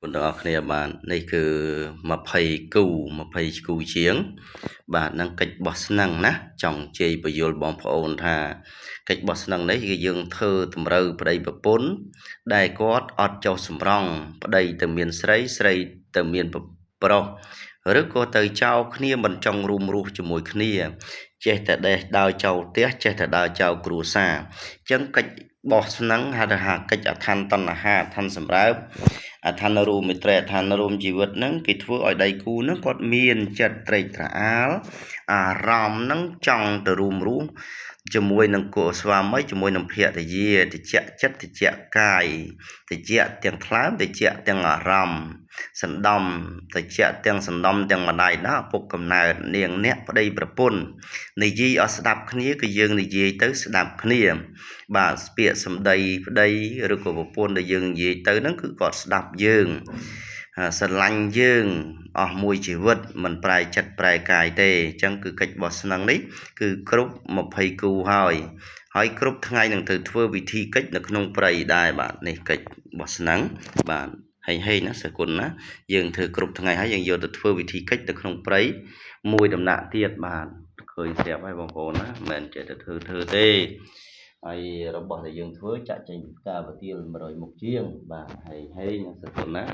Quần đảo kia bạn đây cứ mà phây cù chiếng bạn đang cách bọt năng ná trong chơi bây giờ bóng phổ thà cách bọt năng đấy cái dương thơ tầm râu ở đây bờ bốn đại có ọt châu sầm rong ở đây từ miền sấy từ miền pro rất có từ châu kia mình trong rum cho mỗi kia chơi tại đây đào châu tiếc chơi tại đào châu cửu sa chẳng cách bọt năng hay là cách than tân là than sầm râu than rùm tre than rùmជីវិតហ្នឹងគេធ្វើឲ្យដៃគូហ្នឹងគាត់មានចិត្តត្រេកត្រអាលអារម្មណ៍ហ្នឹងចង់ទៅរួមរស់ជាមួយនឹងគូស្វាមីជាមួយនឹងភរិយាតិចចិត្តតិចកាយតិចទាំងខ្លាំងតិចទាំងអារម្មណ៍សណ្ដំតិចទាំងសណ្ដំទាំងម្ដាយណាពុកកំណើតនាងអ្នកប្តីប្រពន្ធនិយាយឲ្យស្ដាប់គ្នាគឺយើងនិយាយទៅស្ដាប់គ្នាបាទពាក្យសម្ដីប្តីឬក៏ប្រពន្ធដែលយើងនិយាយទៅហ្នឹងគឺគាត់ស្ដាប់យើងស្រឡាញ់យើងអស់មួយជីវិតមិនប្រែចិត្តប្រែកាយទេអញ្ចឹងគឺកិច្ចបោះស្នឹងនេះគឺគ្រប់20គូហើយគ្រប់ថ្ងៃនឹងទៅធ្វើវិធីកិច្ចនៅក្នុងព្រៃដែរបាទនេះកិច្ចបោះស្នឹងបាទហើយណាសគុណណាយើងធ្វើគ្រប់ថ្ងៃហើយយើងយកទៅធ្វើវិធីកិច្ចនៅក្នុងព្រៃមួយដំណាក់ទៀតបាទឃើញស្រាប់ហើយបងប្អូនណាមិនមែនចេះតែធ្វើទេហើយរបស់ដែលយើងធ្វើចាក់ចេញពីផ្កាប្រទាល100មុខជាងបាទហើយណាសគុណណា